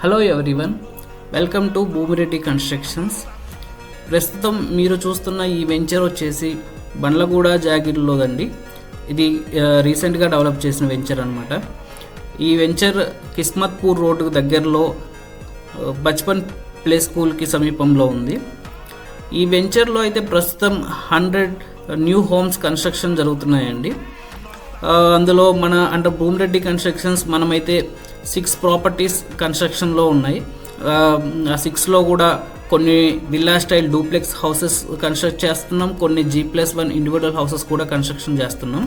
Hello everyone, welcome to Bhumireddy constructions. ప్రస్తుతం మీరు చూస్తున్న ఈ వెంచర్ వచ్చేసి బండ్లగూడ జాగిర్లోదండి. ఇది రీసెంట్గా డెవలప్ చేసిన వెంచర్ అనమాట. ఈ వెంచర్ కిస్మత్పూర్ రోడ్డుకు దగ్గరలో బచ్పన్ ప్లే స్కూల్కి సమీపంలో ఉంది. ఈ వెంచర్లో అయితే ప్రస్తుతం 100 న్యూ హోమ్స్ కన్స్ట్రక్షన్ జరుగుతున్నాయండి. అందులో మన అండర్ భూమిరెడ్డి కన్స్ట్రక్షన్స్ మనమైతే 6 ప్రాపర్టీస్ కన్స్ట్రక్షన్లో ఉన్నాయి. ఆ 6లో కూడా కొన్ని villa style duplex houses construct చేస్తున్నాం, కొన్ని G+1 ఇండివిజువల్ హౌసెస్ కూడా కన్స్ట్రక్షన్ చేస్తున్నాం.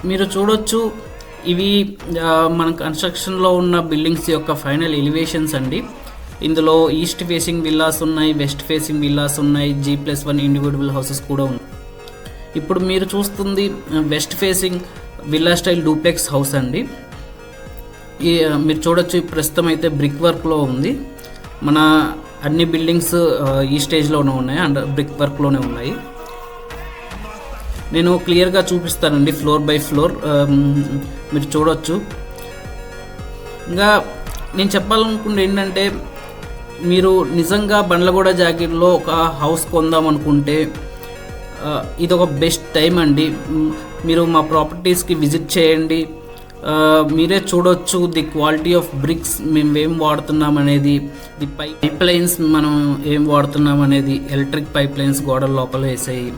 మీరు చూడొచ్చు, ఇవి మన కన్స్ట్రక్షన్లో ఉన్న బిల్డింగ్స్ యొక్క ఫైనల్ ఎలివేషన్స్ అండి. ఇందులో ఈస్ట్ ఫేసింగ్ విల్లాస్ ఉన్నాయి, వెస్ట్ ఫేసింగ్ విల్లాస్ ఉన్నాయి, G+1 ఇండివిజువల్ హౌసెస్ కూడా ఉన్నాయి. ఇప్పుడు మీరు చూస్తుంది west facing villa style duplex house అండి. మీరు చూడొచ్చు, ప్రస్తుతం అయితే బ్రిక్ వర్క్లో ఉంది. మన అన్ని బిల్డింగ్స్ ఈ స్టేజ్లోనే ఉన్నాయి, అండ్ బ్రిక్ వర్క్లోనే ఉన్నాయి. నేను క్లియర్గా చూపిస్తానండి ఫ్లోర్ బై ఫ్లోర్, మీరు చూడొచ్చు. ఇంకా నేను చెప్పాలనుకుంటే ఏంటంటే, మీరు నిజంగా బండ్లగూడ జాగిర్లో ఒక హౌస్ కొందాం అనుకుంటే ఇది ఒక బెస్ట్ టైం అండి. మీరు మా ప్రాపర్టీస్కి విజిట్ చేయండి, మీరే చూడొచ్చు ది క్వాలిటీ ఆఫ్ బ్రిక్స్ మేము ఏం వాడుతున్నాం అనేది, ది పైప్ లైన్స్ మనం ఏం వాడుతున్నాం అనేది, ఎలక్ట్రిక్ పైప్ లైన్స్ గోడల లోపల వేసాయి,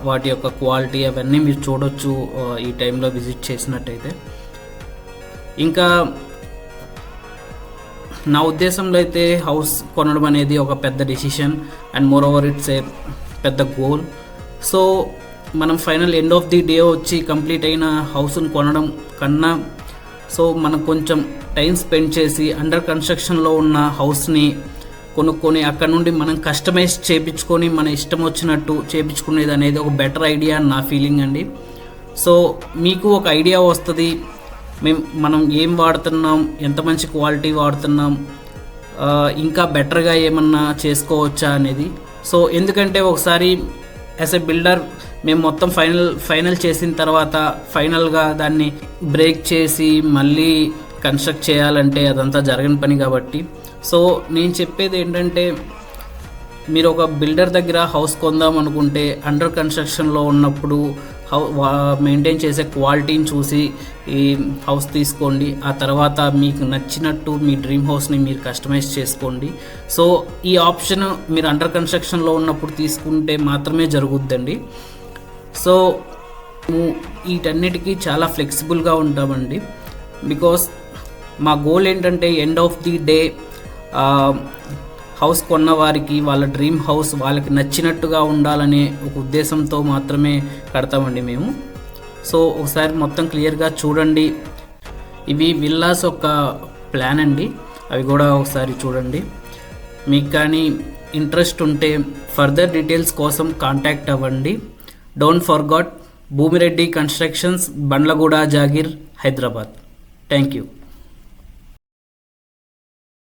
వాటి యొక్క క్వాలిటీ అవన్నీ మీరు చూడొచ్చు ఈ టైంలో విజిట్ చేసినట్టయితే. ఇంకా నా ఉద్దేశంలో అయితే హౌస్ కొనడం అనేది ఒక పెద్ద decision, and more over it's a పెద్ద గోల్. సో మనం final end of the day వచ్చి కంప్లీట్ అయిన హౌస్ని కొనడం కన్నా, సో మనం కొంచెం టైం స్పెండ్ చేసి అండర్ కన్స్ట్రక్షన్లో ఉన్న హౌస్ని కొనుక్కొని అక్కడ నుండి మనం కస్టమైజ్ చేయించుకొని మన ఇష్టం వచ్చినట్టు చేయించుకునేది అనేది ఒక బెటర్ ఐడియా అని నా ఫీలింగ్ అండి. సో మీకు ఒక ఐడియా వస్తుంది, మనం ఏం వాడుతున్నాం, ఎంత మంచి క్వాలిటీ వాడుతున్నాం, ఇంకా బెటర్గా ఏమన్నా చేసుకోవచ్చా అనేది. సో ఎందుకంటే ఒకసారి యాజ్ ఎ బిల్డర్ మేము మొత్తం ఫైనల్ చేసిన తర్వాత ఫైనల్గా దాన్ని బ్రేక్ చేసి మళ్ళీ కన్స్ట్రక్ట్ చేయాలంటే అదంతా జరగని పని కాబట్టి, సో నేను చెప్పేది ఏంటంటే, మీరు ఒక బిల్డర్ దగ్గర హౌస్ కొందాం అనుకుంటే అండర్ కన్స్ట్రక్షన్లో ఉన్నప్పుడు మెయింటైన్ చేసే క్వాలిటీని చూసి ఈ హౌస్ తీసుకోండి. ఆ తర్వాత మీకు నచ్చినట్టు మీ డ్రీమ్ హౌస్ని మీరు కస్టమైజ్ చేసుకోండి. సో ఈ ఆప్షన్ మీరు అండర్ కన్స్ట్రక్షన్లో ఉన్నప్పుడు తీసుకుంటే మాత్రమే జరుగుద్దండి. సో వీటన్నిటికీ చాలా ఫ్లెక్సిబుల్గా ఉంటామండి. బికాస్ మా గోల్ ఏంటంటే end of the day house కొన్న వారికి వాళ్ళ డ్రీమ్ హౌస్ వాళ్ళకి నచ్చినట్టుగా ఉండాలనే ఒక ఉద్దేశంతో మాత్రమే కడతామండి మేము. సో ఒకసారి మొత్తం క్లియర్గా చూడండి. ఇవి విల్లాస్ ఒక ప్లాన్ అండి, అవి కూడా ఒకసారి చూడండి. మీకు కానీ ఇంట్రెస్ట్ ఉంటే ఫర్దర్ డీటెయిల్స్ కోసం కాంటాక్ట్ అవ్వండి. Don't forgot Bhumireddy constructions, Bandlaguda Jagir, Hyderabad. Thank you.